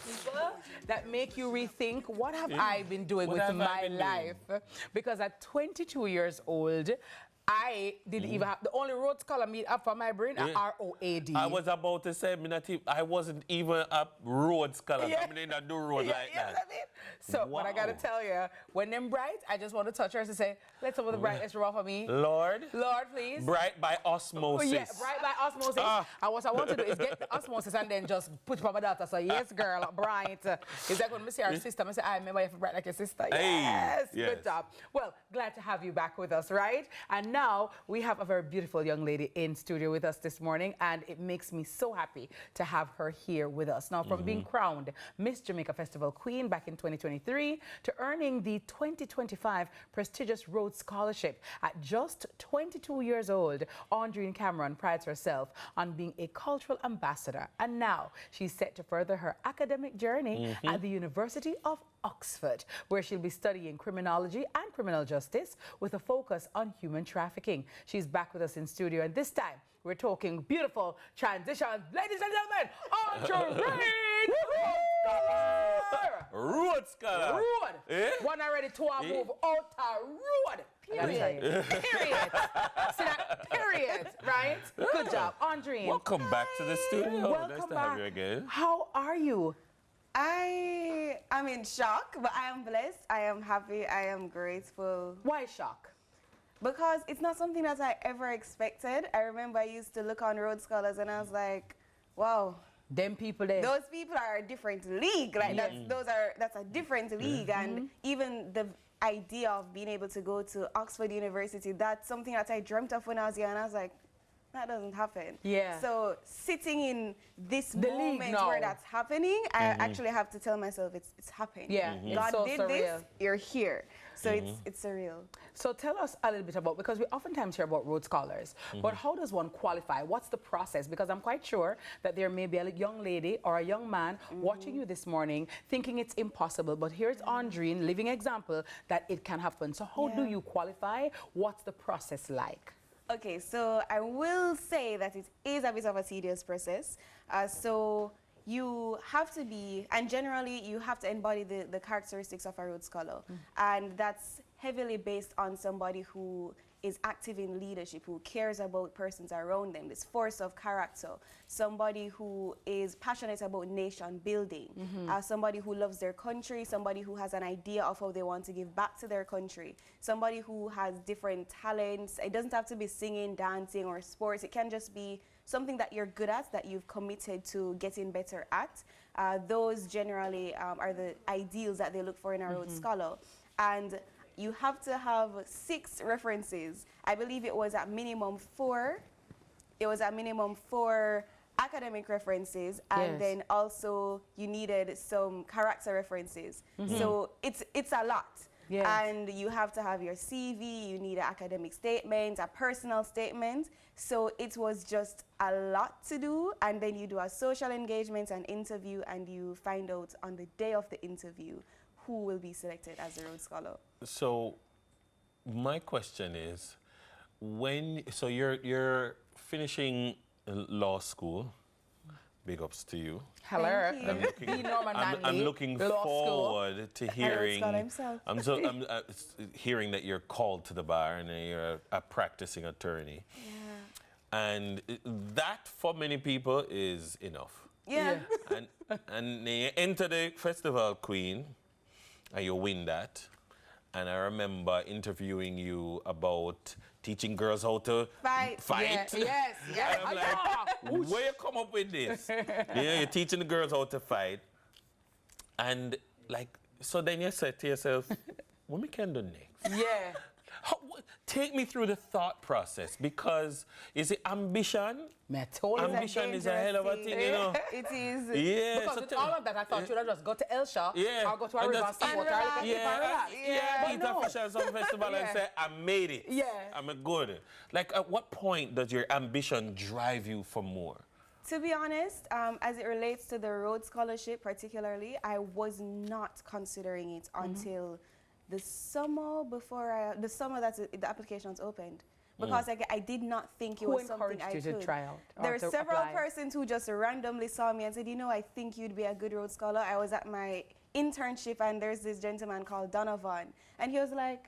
people that make you rethink, what have I been doing with my life? Because at 22 years old, I didn't even have, the only Rhodes Scholar meet up for my brain are ROAD. I was about to say, I wasn't even a Rhodes Scholar. I mean, I do Rhodes like that. I mean? So, but I got to tell you, when them bright, I just want to touch her and say, let's over the brightness roll for me. Lord, please. Bright by osmosis. Yeah, bright by osmosis. And what I want to do is get the osmosis and then just put it for my daughter. So, yes, girl, bright. It's like when we see our sister, I say, I remember you have bright like your sister. Yes, good job. Well, glad to have you back with us, right? And now we have a very beautiful young lady in studio with us this morning, and it makes me so happy to have her here with us. Now, from being crowned Miss Jamaica Festival Queen back in 2023 to earning the 2025 prestigious Rhodes Scholarship at just 22 years old, Aundrene Cameron prides herself on being a cultural ambassador, and now she's set to further her academic journey at the University of Oxford, where she'll be studying criminology and criminal justice with a focus on human trafficking. She's back with us in studio, and this time we're talking beautiful transitions. Ladies and gentlemen, Aundrene Rhodes Scholar. Road. Eh? One already to move out a road. Period. Period. See that? Period. Right? Good job, Aundrene. Welcome back to the studio. Welcome nice to back. have you again. How are you? I am in shock, but I am blessed. I am happy. I am grateful. Why shock? Because it's not something that I ever expected. I remember I used to look on Rhodes Scholars and I was like, wow. Them people there. Those people are a different league. Like that's a different league. And even the idea of being able to go to Oxford University, that's something that I dreamt of when I was young. And I was like, that doesn't happen. Yeah. So sitting in this moment where that's happening, I actually have to tell myself it's happening. Yeah. God so did surreal. this, you're here. So it's surreal. So tell us a little bit about, because we oftentimes hear about Rhodes Scholars, but how does one qualify? What's the process? Because I'm quite sure that there may be a young lady or a young man watching you this morning thinking it's impossible, but here's Aundrene, living example that it can happen. So how do you qualify? What's the process like? Okay, so I will say that it is a bit of a tedious process. So you have to be, and generally you have to embody the characteristics of a Rhodes Scholar. And that's heavily based on somebody who is active in leadership, who cares about persons around them, this force of character, somebody who is passionate about nation building, somebody who loves their country, somebody who has an idea of how they want to give back to their country, somebody who has different talents. It doesn't have to be singing, dancing, or sports. It can just be something that you're good at, that you've committed to getting better at. Those generally are the ideals that they look for in a Rhodes Scholar. And you have to have 6 references. I believe it was at minimum 4. It was at minimum 4 academic references, and then also you needed some character references. So it's a lot. Yes. And you have to have your CV, you need an academic statement, a personal statement. So it was just a lot to do, and then you do a social engagement and interview, and you find out on the day of the interview who will be selected as a Rhodes Scholar. So my question is, so you're finishing law school. Big ups to you. Hello. I'm looking forward to hearing. I'm hearing that you're called to the bar and you're a practicing attorney. Yeah. And that for many people is enough. Yeah. And you enter the Festival Queen and you win that. And I remember interviewing you about teaching girls how to fight. Yeah, yes. And I'm like, where you come up with this? You're teaching the girls how to fight. And like, so then you said to yourself, what we can do next? Yeah. Take me through the thought process, because is it ambition? Ambition is a hell of a thing, you know. It is. Yeah. Because with all of that, I thought you would just go to Elsha or go to a river sport or eat a fish at some festival and say, I made it. Yeah. I'm good. Like, at what point does your ambition drive you for more? To be honest, as it relates to the Rhodes Scholarship particularly, I was not considering it until the summer that the applications opened. because I did not think it was something I could. Who encouraged you to try out? There are several persons who just randomly saw me and said, you know, I think you'd be a good Rhodes Scholar. I was at my internship and there's this gentleman called Donovan. And he was like,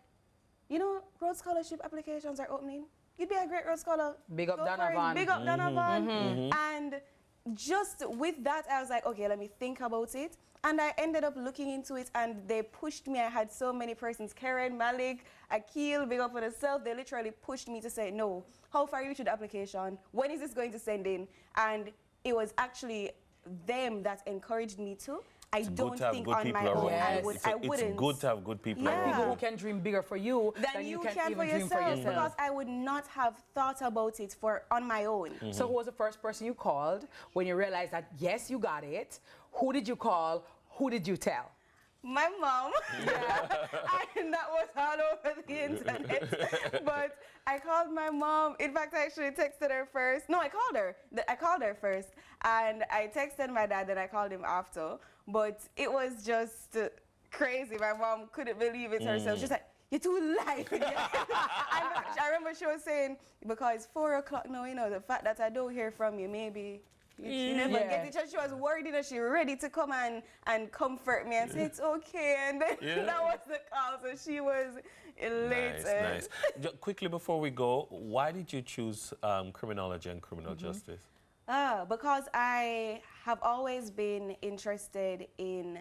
you know, Rhodes Scholarship applications are opening. You'd be a great Rhodes Scholar. Big up Donovan. Big up Donovan. And just with that, I was like, okay, let me think about it. And I ended up looking into it, and they pushed me. I had so many persons, Karen, Malik, Akil, big up for themselves. They literally pushed me to say, no, how far you should the application? When is this going to send in? And it was actually them that encouraged me to. I don't think on my own I wouldn't. It's good to have good people around. People who can dream bigger for you than you can even dream for yourself. Because I would not have thought about it on my own. So who was the first person you called when you realized that, yes, you got it? Who did you call? Who did you tell? My mom. And that was all over the internet. But I called my mom. In fact, I actually texted her first. No, I called her. I called her first. And I texted my dad, and I called him after. But it was just crazy. My mom couldn't believe it herself. She's like, you're too light. I remember she was saying, because it's 4 o'clock now, you know, the fact that I don't hear from you, maybe you never get it. She was worried that she was ready to come and comfort me and say, it's okay. And then that was the call. So she was elated. Nice. Quickly before we go, why did you choose criminology and criminal justice? Because I have always been interested in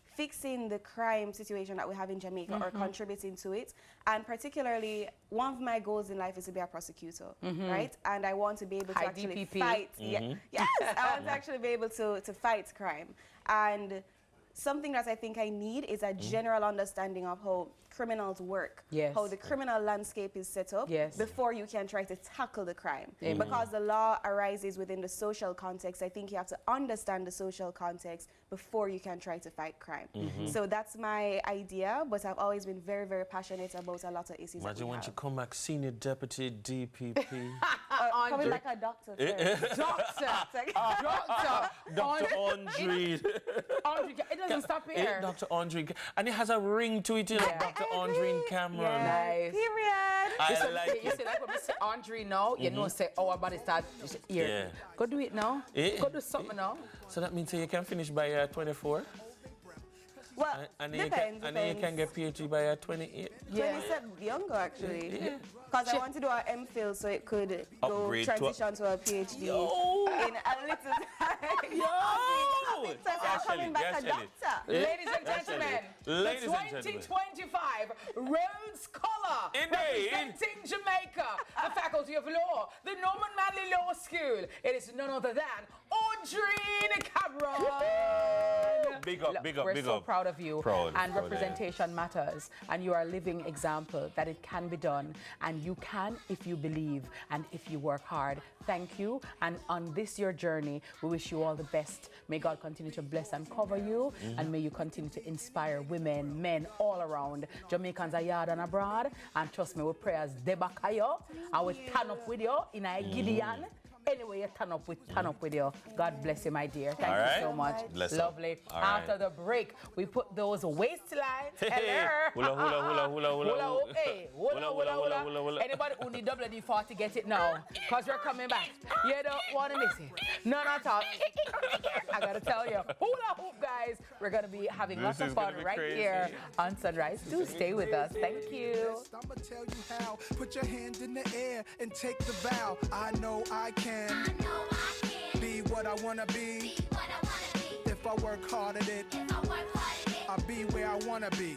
fixing the crime situation that we have in Jamaica or contributing to it. And particularly, one of my goals in life is to be a prosecutor, right? And I want to be able to actually fight. Yes, I want to actually be able to fight crime. And something that I think I need is a general understanding of how criminals work, how the criminal landscape is set up before you can try to tackle the crime. Because the law arises within the social context, I think you have to understand the social context before you can try to fight crime. So that's my idea, but I've always been very, very passionate about a lot of issues. Imagine when you come back, senior deputy DPP. Coming like a doctor. Dr. Aundrene. It doesn't stop here. Dr. Aundrene. And it has a ring to it, you know, Dr. Aundrene Cameron. Nice. Period. I like you see, like when we say Aundrene now, you know, say, our body start here. Go do it now. Go do something now. So that means you can finish by 24? Well, depends. And then you can get PhD by 28? 27, younger actually. Because I want to do an MPhil so it could transition to a PhD in a little time. So I'm coming back a doctor. Ladies and gentlemen, the 2025 Rhodes Scholar representing Jamaica, the Faculty of Law, the Norman Manley Law School. It is none other than Aundrene Cameron. Big up, big up, we're big so up. proud of you. And representation matters. And you are a living example that it can be done. And you can if you believe and if you work hard. Thank you. And on this your journey, we wish you all the best. May God continue to bless and cover you. And may you continue to inspire women, men all around. Jamaicans are yard and abroad. And trust me, we pray as Debakayo. I will turn up with you in a Gideon. Anyway, you turn up with you. God bless you, my dear. Thank you so much. Lovely. After the break, we put those waistlines. Hula, hula, hula, hula, hula. Hey, hula. Anybody who need WD-40, get it now. Because we're coming back. You don't want to miss it. None at all. I got to tell you. Hula hoop, guys. We're going to be having lots of fun right here on Sunrise. Do stay with us. Thank you. I'm going to tell you how. Put your hand in the air and take the vow. I know I can. Be what I wanna be. If I work hard at it, I'll be where I wanna be.